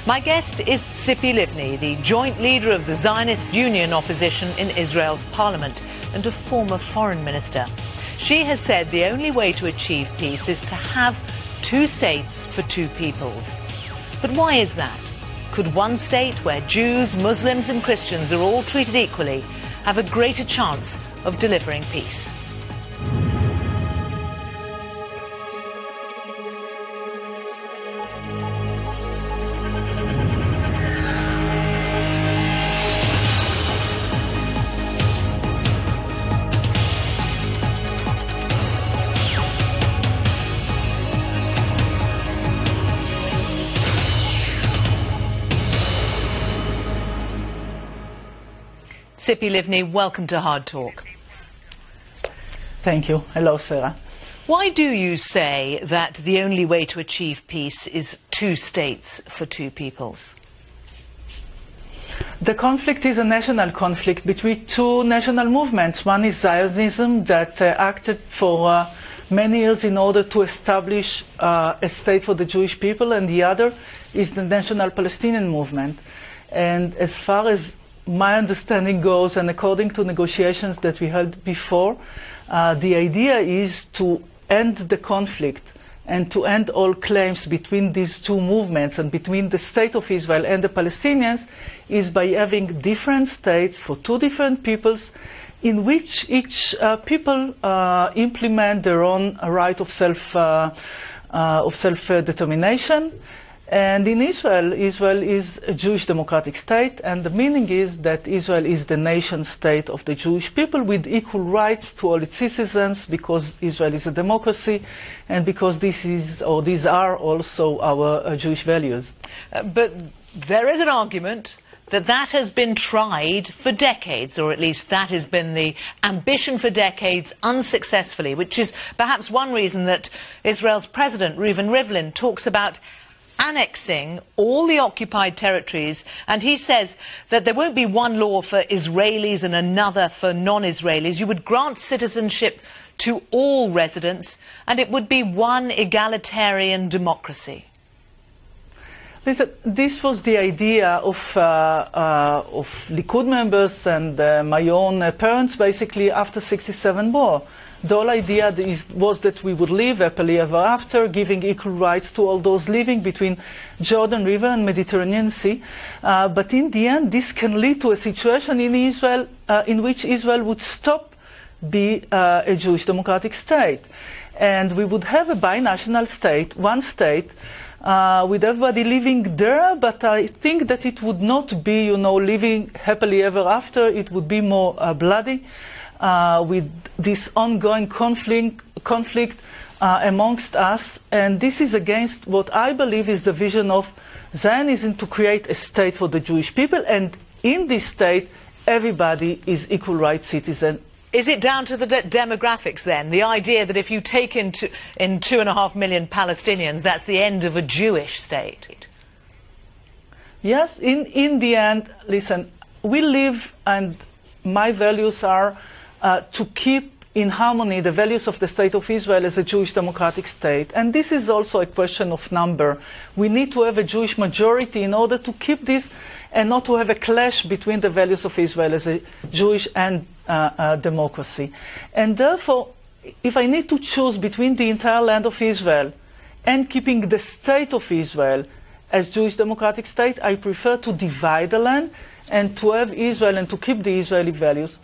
My guest is Tzipi Livni, the joint leader of the Zionist Union opposition in Israel's parliament and a former foreign minister. She has said the only way to achieve peace is to have two states for two peoples. But why is that? Could one state where Jews, Muslims and Christians are all treated equally have a greater chance of delivering peace? Tzipi Livni, welcome to Hard Talk. Thank you. Hello, Sarah. Why do you say that the only way to achieve peace is two states for two peoples? The conflict is a national conflict between two national movements. One is Zionism that acted for many years in order to establish a state for the Jewish people, and the other is the National Palestinian movement. And as far as my understanding goes, and according to negotiations that we held before, the idea is to end the conflict and to end all claims between these two movements and between the state of Israel and the Palestinians is by having different states for two different peoples in which each people implement their own right of self-determination. And in Israel, Israel is a Jewish democratic state, and the meaning is that Israel is the nation state of the Jewish people with equal rights to all its citizens, because Israel is a democracy and because these are also our Jewish values. But there is an argument that has been tried for decades, or at least that has been the ambition for decades, unsuccessfully, which is perhaps one reason that Israel's president, Reuven Rivlin, talks about annexing all the occupied territories, and he says that there won't be one law for Israelis and another for non-Israelis. You would grant citizenship to all residents, and it would be one egalitarian democracy. Listen, this was the idea of Likud members and my own parents, basically, after '67 war. The whole idea was that we would live happily ever after, giving equal rights to all those living between Jordan River and Mediterranean Sea. But in the end, this can lead to a situation in Israel in which Israel would stop being a Jewish democratic state. And we would have a binational state, one state, with everybody living there, but I think that it would not be, living happily ever after. It would be more bloody. With this ongoing conflict amongst us, and this is against what I believe is the vision of Zionism, to create a state for the Jewish people, and in this state everybody is equal rights citizen. Is it down to the demographics then? The idea that if you take in 2.5 million Palestinians, that's the end of a Jewish state? Yes, in the end, listen, we live, and my values are to keep in harmony the values of the State of Israel as a Jewish democratic state. And this is also a question of number. We need to have a Jewish majority in order to keep this and not to have a clash between the values of Israel as a Jewish and democracy. And therefore, if I need to choose between the entire land of Israel and keeping the State of Israel as Jewish democratic state, I prefer to divide the land and to have Israel and to keep the Israeli values.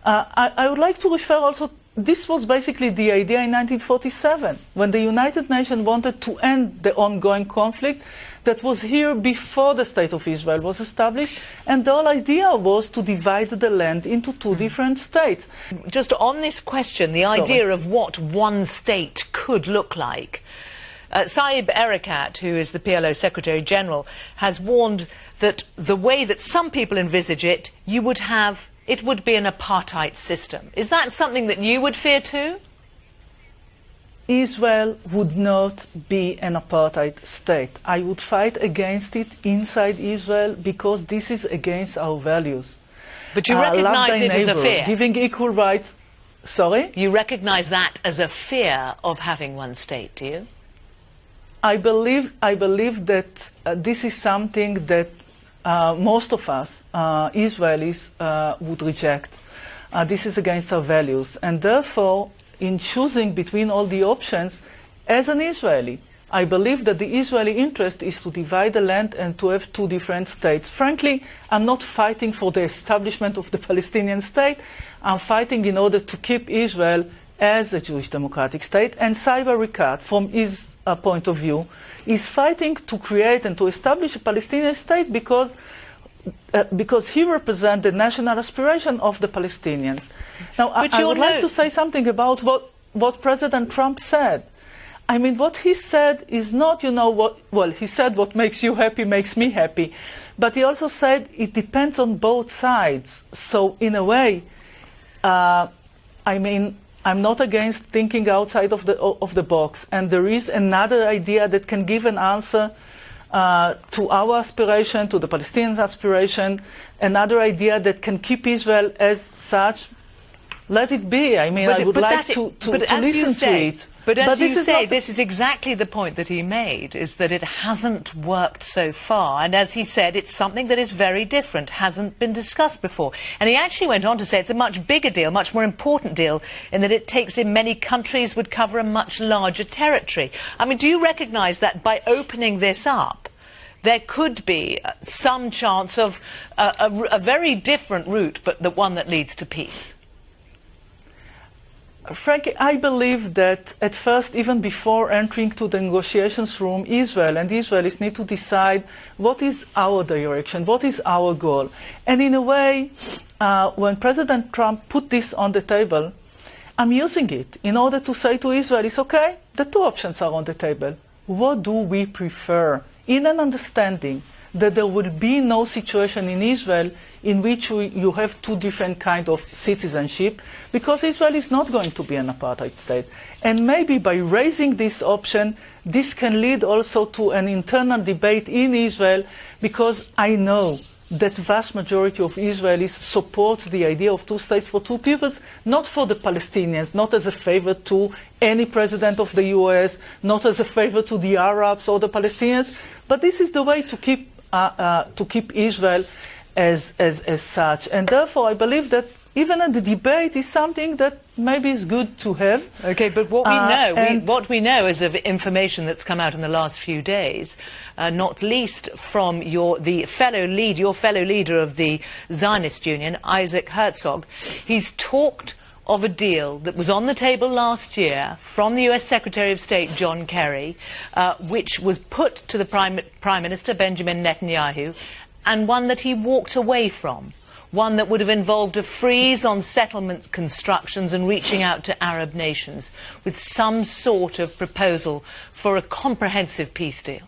I would like to refer also, this was basically the idea in 1947, when the United Nations wanted to end the ongoing conflict that was here before the State of Israel was established, and the whole idea was to divide the land into two different states. Just on this question, the idea of what one state could look like, Saeb Erekat, who is the PLO Secretary General, has warned that the way that some people envisage it, it would be an apartheid system. Is that something that you would fear too? Israel would not be an apartheid state. I would fight against it inside Israel because this is against our values. But you recognize it as a fear? Giving equal rights. Sorry? You recognize that as a fear of having one state, do you? I believe that this is something that most of us, Israelis, would reject. This is against our values. And therefore, in choosing between all the options, as an Israeli, I believe that the Israeli interest is to divide the land and to have two different states. Frankly, I'm not fighting for the establishment of the Palestinian state. I'm fighting in order to keep Israel as a Jewish democratic state. And Saib Erekat, from his point of view, is fighting to create and to establish a Palestinian state because he represents the national aspiration of the Palestinians. Now, I would like to say something about what President Trump said. I mean, what he said is not, he said what makes you happy makes me happy. But he also said it depends on both sides. So in a way, I'm not against thinking outside of the box. And there is another idea that can give an answer to our aspiration, to the Palestinian aspiration, another idea that can keep Israel as such. Let it be. I mean, I would like to listen to it. But as you say, this is exactly the point that he made, is that it hasn't worked so far. And as he said, it's something that is very different, hasn't been discussed before. And he actually went on to say it's a much bigger deal, much more important deal, in that it takes in many countries, would cover a much larger territory. I mean, do you recognise that by opening this up, there could be some chance of a very different route, but the one that leads to peace? Frankly, I believe that at first, even before entering to the negotiations room, Israel and the Israelis need to decide what is our direction, what is our goal. And in a way, when President Trump put this on the table, I'm using it in order to say to Israelis, okay, the two options are on the table. What do we prefer? In an understanding that there will be no situation in Israel in which you have two different kinds of citizenship, because Israel is not going to be an apartheid state. And maybe by raising this option, this can lead also to an internal debate in Israel, because I know that vast majority of Israelis supports the idea of two states for two peoples, not for the Palestinians, not as a favor to any president of the US, not as a favor to the Arabs or the Palestinians, but this is the way to keep Israel as such. And therefore, I believe that even in the debate is something that maybe is good to have. Okay, but what we know is of information that's come out in the last few days, not least from your fellow leader of the Zionist Union, Isaac Herzog. He's talked of a deal that was on the table last year from the US Secretary of State, John Kerry, which was put to the Prime Minister, Benjamin Netanyahu, and one that he walked away from, one that would have involved a freeze on settlement constructions and reaching out to Arab nations, with some sort of proposal for a comprehensive peace deal.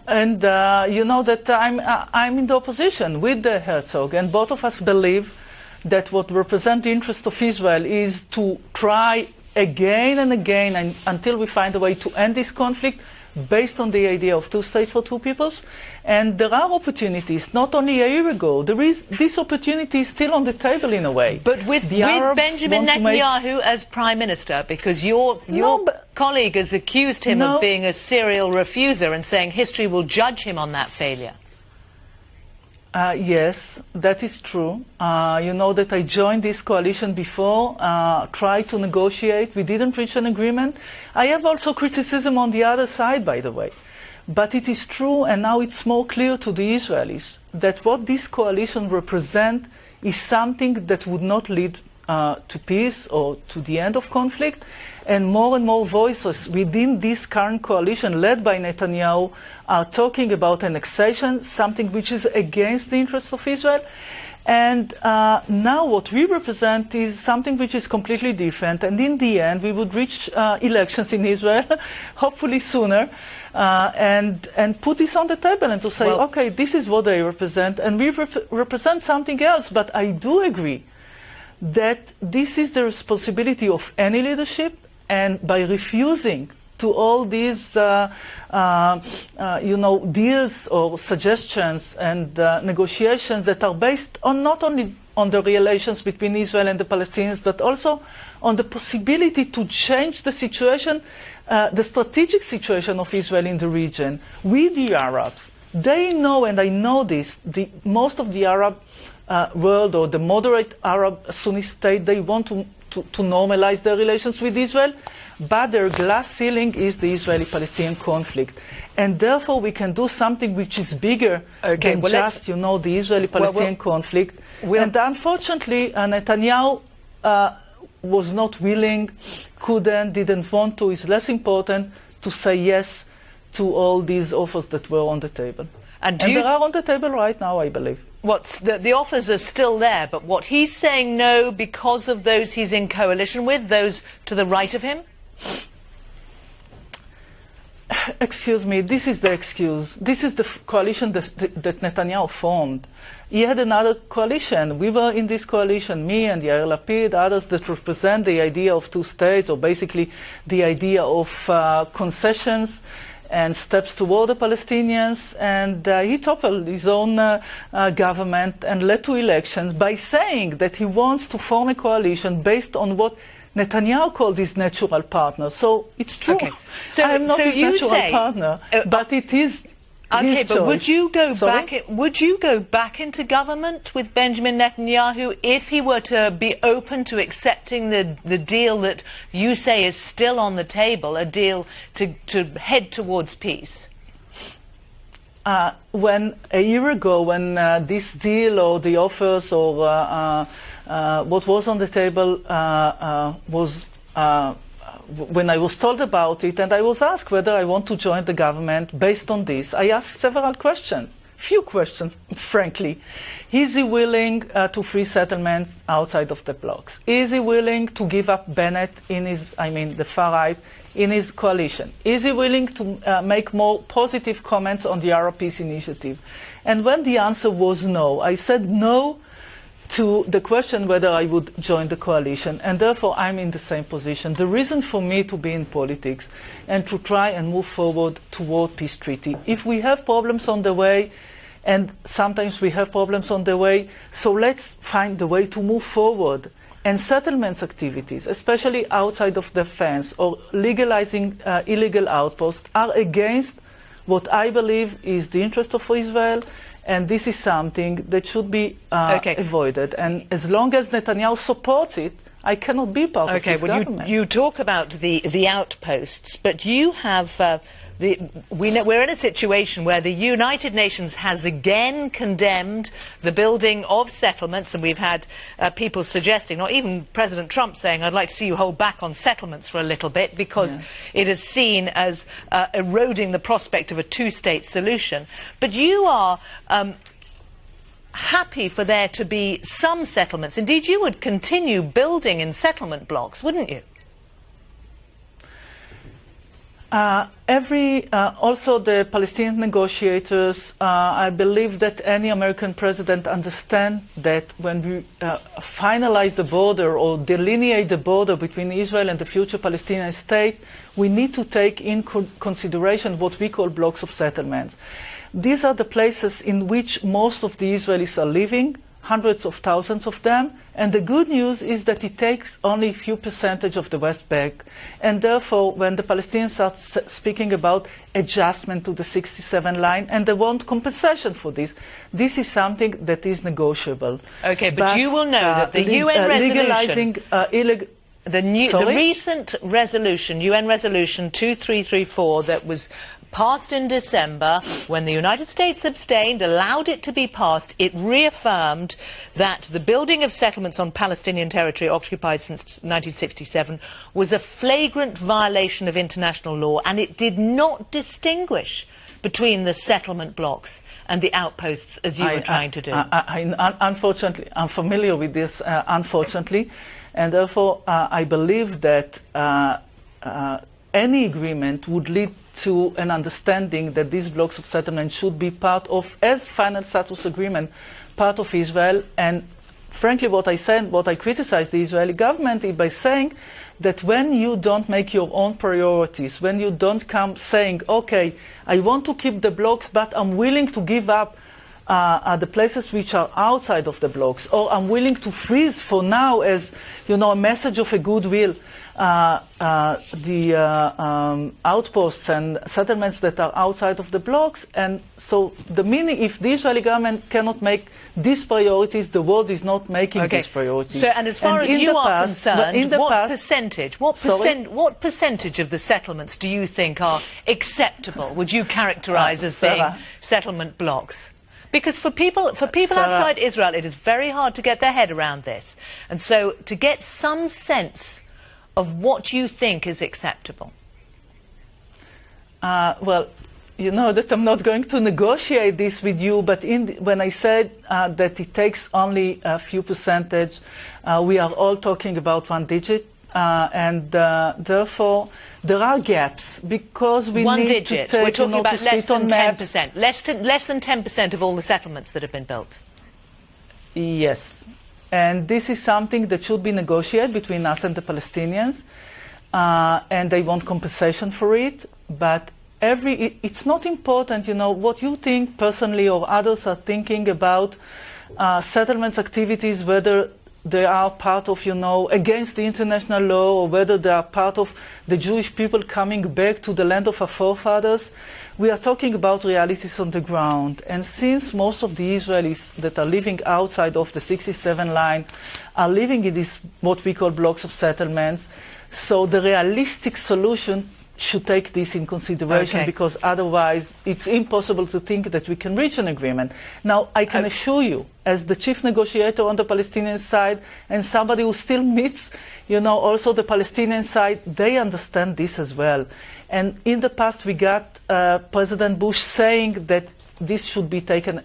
And you know that I'm in the opposition with the Herzog, and both of us believe that what represents the interest of Israel is to try again and again until we find a way to end this conflict based on the idea of two states for two peoples. And there are opportunities, not only a year ago. This opportunity is still on the table in a way. But with Benjamin Netanyahu as Prime Minister, because your colleague has accused him of being a serial refuser and saying history will judge him on that failure. Yes, that is true. You know that I joined this coalition before, tried to negotiate. We didn't reach an agreement. I have also criticism on the other side, by the way. But it is true, and now it's more clear to the Israelis, that what this coalition represents is something that would not lead to peace or to the end of conflict. And more voices within this current coalition led by Netanyahu are talking about annexation, something which is against the interests of Israel. And now what we represent is something which is completely different. And in the end, we would reach elections in Israel, hopefully sooner, and put this on the table and to say, okay, this is what they represent, and we represent something else. But I do agree that this is the responsibility of any leadership, and by refusing to all these deals or suggestions and negotiations that are based on not only on the relations between Israel and the Palestinians, but also on the possibility to change the situation, the strategic situation of Israel in the region with the Arabs. They know, and I know this, most of the Arab world, or the moderate Arab Sunni state, they want to normalize their relations with Israel, but their glass ceiling is the Israeli-Palestinian conflict. And therefore we can do something which is bigger than just, the Israeli-Palestinian conflict. And unfortunately, Netanyahu was not willing, didn't want to. It's less important to say yes to all these offers that were on the table. And they are on the table right now, I believe. The offers are still there, but what he's saying no because of those he's in coalition with, those to the right of him? Excuse me, this is the excuse. This is the coalition that Netanyahu formed. He had another coalition. We were in this coalition, me and Yair Lapid, others that represent the idea of two states, or basically the idea of concessions and steps toward the Palestinians, and he toppled his own government and led to elections by saying that he wants to form a coalition based on what Netanyahu called his natural partner. So it's true. Okay. So, I am not his natural partner, but it is okay, his but choice. would you go Would you go back into government with Benjamin Netanyahu if he were to be open to accepting the deal that you say is still on the table, a deal to head towards peace? When a year ago, when this deal or the offers or what was on the table was when I was told about it, and I was asked whether I want to join the government based on this, I asked several questions, few questions, frankly. Is he willing to free settlements outside of the blocks? Is he willing to give up Bennett in his, the far right, in his coalition? Is he willing to make more positive comments on the Arab Peace Initiative? And when the answer was no, I said no to the question whether I would join the coalition, and therefore I'm in the same position. The reason for me to be in politics and to try and move forward toward peace treaty, if we have problems on the way, and sometimes we have problems on the way, so let's find the way to move forward. And settlements activities, especially outside of the fence or legalizing illegal outposts, are against what I believe is the interest of Israel, and this is something that should be avoided. And as long as Netanyahu supports it, I cannot be part of his government. You talk about the outposts, but you have... we're in a situation where the United Nations has again condemned the building of settlements, and we've had people suggesting, or even President Trump saying, I'd like to see you hold back on settlements for a little bit, because it is seen as eroding the prospect of a two-state solution. But you are happy for there to be some settlements. Indeed, you would continue building in settlement blocks, wouldn't you? Also the Palestinian negotiators, I believe that any American president understands that when we finalize the border or delineate the border between Israel and the future Palestinian state, we need to take in consideration what we call blocks of settlements. These are the places in which most of the Israelis are living, hundreds of thousands of them, and the good news is that it takes only a few percentage of the West Bank, and therefore when the Palestinians are speaking about adjustment to the 67 line, and they want compensation for this, this is something that is negotiable. Okay, but you will know that the UN resolution... legalizing the recent resolution, UN resolution 2334, that was passed in December, when the United States abstained, allowed it to be passed, it reaffirmed that the building of settlements on Palestinian territory occupied since 1967 was a flagrant violation of international law, and it did not distinguish between the settlement blocks and the outposts, as you were trying to do. Unfortunately, I'm familiar with this, unfortunately, and therefore I believe that any agreement would lead to an understanding that these blocks of settlement should be part of, as final status agreement, part of Israel, and frankly, what I said, what I criticized the Israeli government is by saying that when you don't make your own priorities, when you don't come saying, okay, I want to keep the blocks, but I'm willing to give up the places which are outside of the blocks, or I'm willing to freeze for now as, you know, a message of a goodwill, the outposts and settlements that are outside of the blocks. And so the meaning, if the Israeli government cannot make these priorities, the world is not making these priorities. So, and as far as you are concerned, what percentage of the settlements do you think are acceptable, would you characterize as being settlement blocks? Because for people outside Israel, it is very hard to get their head around this. And so to get some sense of what you think is acceptable. Well, you know that I'm not going to negotiate this with you, but when I said that it takes only a few percentage, we are all talking about one digit. And therefore, there are gaps because we need to take, we're talking about less than 10%. Less than 10% of all the settlements that have been built. Yes. And this is something that should be negotiated between us and the Palestinians. And they want compensation for it. But it's not important, you know, what you think personally or others are thinking about settlements activities, whether they are part of, you know, against the international law, or whether they are part of the Jewish people coming back to the land of our forefathers. We are talking about realities on the ground. And since most of the Israelis that are living outside of the 67 line are living in these, what we call blocks of settlements, so the realistic solution should take this in consideration, because otherwise it's impossible to think that we can reach an agreement. Now, I can assure you, as the chief negotiator on the Palestinian side and somebody who still meets, you know, also the Palestinian side, they understand this as well. And in the past, we got President Bush saying that this should be taken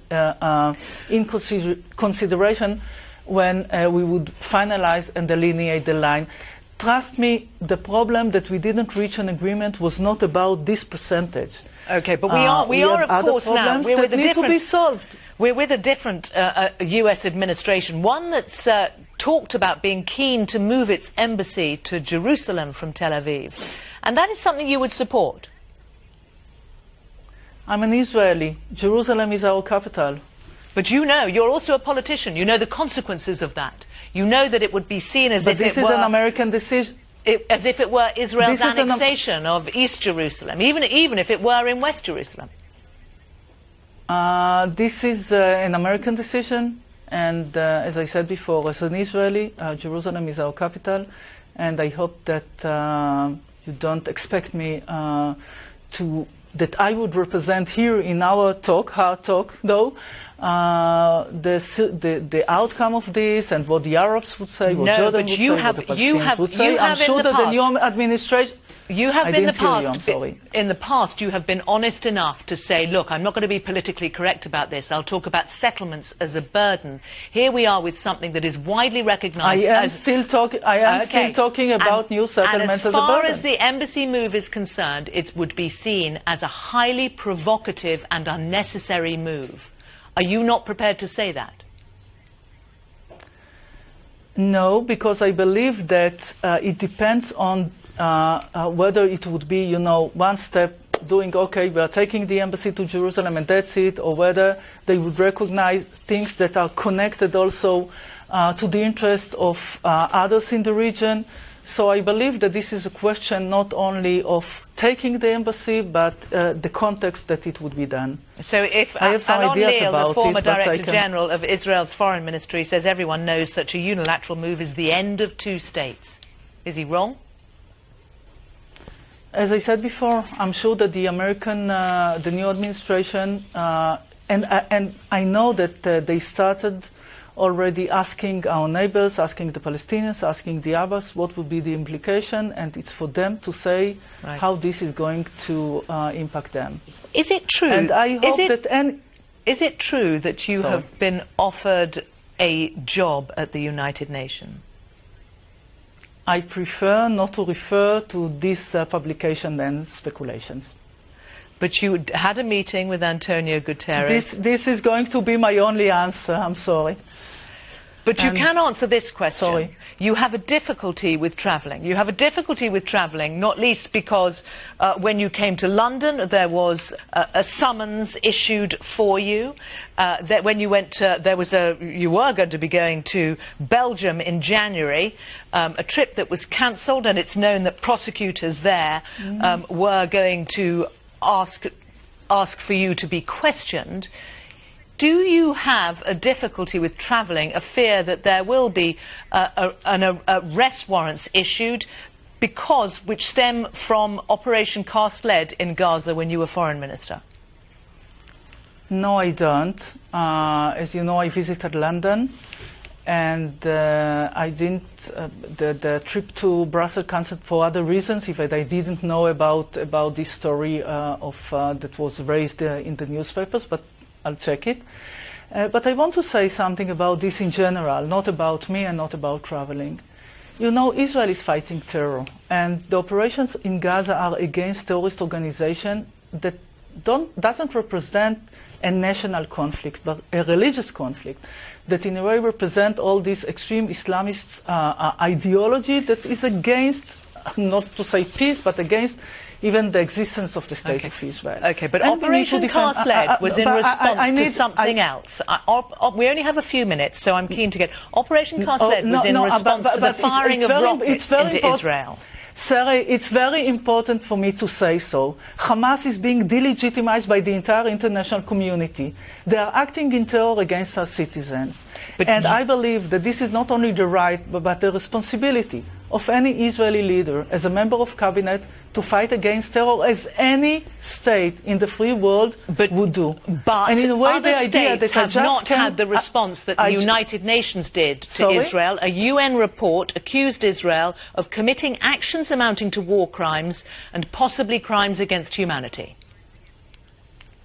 in consideration when we would finalize and delineate the line. Trust me, the problem that we didn't reach an agreement was not about this percentage. Okay, but we are of course now, we're with a different, to be solved. We're with a different US administration, one that's talked about being keen to move its embassy to Jerusalem from Tel Aviv. And that is something you would support? I'm an Israeli. Jerusalem is our capital. But you know, you're also a politician. You know the consequences of that. You know that it would be seen as if it were... But this is an American decision. As if it were Israel's annexation of East Jerusalem, even if it were in West Jerusalem. This is an American decision. And as I said before, as an Israeli, Jerusalem is our capital. And I hope that you don't expect me that I would represent here in our talk, HARDtalk, though, the outcome of this and what the Arabs would say, what Jordan would say, what the Palestinians would say. I'm sure that the new administration... You have in the past, you have been honest enough to say, look, I'm not going to be politically correct about this. I'll talk about settlements as a burden. Here we are with something that is widely recognized I am still talking about new settlements as a burden. And as far as the embassy move is concerned, it would be seen as a highly provocative and unnecessary move. Are you not prepared to say that? No, because I believe that it depends on whether it would be, you know, one step doing, okay, we are taking the embassy to Jerusalem and that's it, or whether they would recognize things that are connected also to the interest of others in the region. So I believe that this is a question not only of taking the embassy, but the context that it would be done. So if Alon Leal, the former Director General of Israel's Foreign Ministry, says everyone knows such a unilateral move is the end of two states, is he wrong? As I said before, I'm sure that the new administration, and I know that they started already asking our neighbors, asking the Palestinians, asking the Arabs what would be the implication, and it's for them to say how this is going to impact them. Is it true? And I hope is it true that you have been offered a job at the United Nations? I prefer not to refer to this publication and speculations. But you had a meeting with Antonio Guterres. This is going to be my only answer, I'm sorry. But you can answer this question. Sorry. You have a difficulty with travelling. You have a difficulty with travelling, not least because when you came to London, there was a summons issued for you. That when you went, you were going to be going to Belgium in January, a trip that was cancelled, and it's known that prosecutors there were going to ask for you to be questioned. Do you have a difficulty with travelling, a fear that there will be arrest warrants issued which stem from Operation Cast Lead in Gaza when you were Foreign Minister? No, I don't. As you know, I visited London, and I didn't. The trip to Brussels cancelled for other reasons. In fact, I didn't know about this story that was raised in the newspapers, but I'll check it. But I want to say something about this in general, not about me and not about traveling. You know, Israel is fighting terror, and the operations in Gaza are against terrorist organizations that doesn't represent a national conflict, but a religious conflict that in a way represent all this extreme Islamist ideology that is against, not to say peace, but against even the existence of the State of Israel. Okay, but Operation Cast Lead was in response to something else. We only have a few minutes, so I'm keen to get... Operation Cast Lead was in response to the firing of rockets into Israel. Sarah, it's very important for me to say so. Hamas is being delegitimized by the entire international community. They are acting in terror against our citizens. And I believe that this is not only the right, but the responsibility of any Israeli leader as a member of cabinet to fight against terror as any state in the free world would do. But and in a way, other the idea states that have not had the response that the United Nations did to Israel. A UN report accused Israel of committing actions amounting to war crimes and possibly crimes against humanity.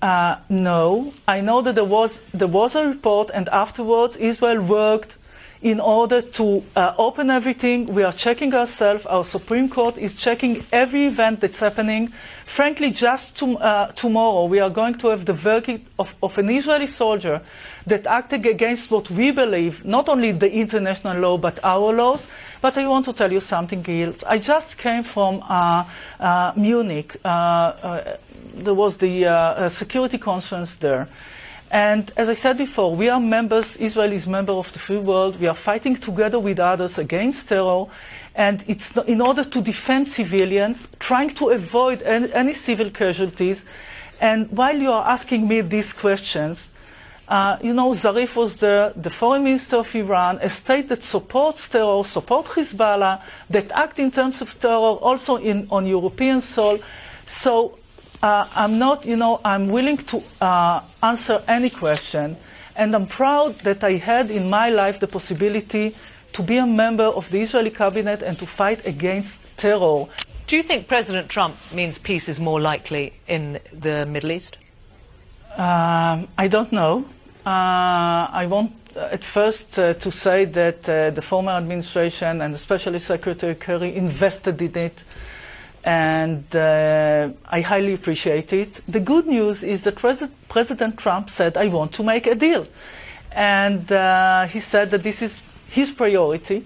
No, I know that there was a report, and afterwards Israel worked in order to open everything. We are checking ourselves. Our Supreme Court is checking every event that's happening. Frankly, just tomorrow we are going to have the verdict of an Israeli soldier that acted against what we believe, not only the international law, but our laws. But I want to tell you something, Gil. I just came from Munich. There was the security conference there. And as I said before, we are members, Israel is a member of the free world. We are fighting together with others against terror. And it's in order to defend civilians, trying to avoid any civil casualties. And while you are asking me these questions, you know, Zarif was there, the foreign minister of Iran, a state that supports terror, supports Hezbollah, that act in terms of terror also on European soil. So I'm not, you know, I'm willing to answer any question, and I'm proud that I had in my life the possibility to be a member of the Israeli cabinet and to fight against terror. Do you think President Trump means peace is more likely in the Middle East? I don't know. I want at first to say that the former administration and especially Secretary Kerry invested in it. And I highly appreciate it. The good news is that President Trump said, I want to make a deal. And he said that this is his priority.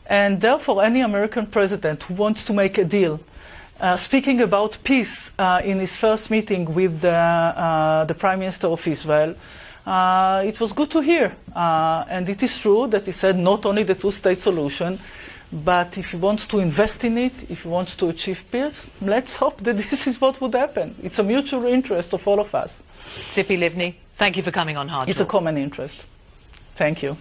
And therefore, any American president who wants to make a deal, speaking about peace in his first meeting with the Prime Minister of Israel, it was good to hear. And it is true that he said not only the two-state solution, but if he wants to invest in it, if he wants to achieve peace, let's hope that this is what would happen. It's a mutual interest of all of us. Tzipi Livni, thank you for coming on HARDtalk. It's a common interest. Thank you.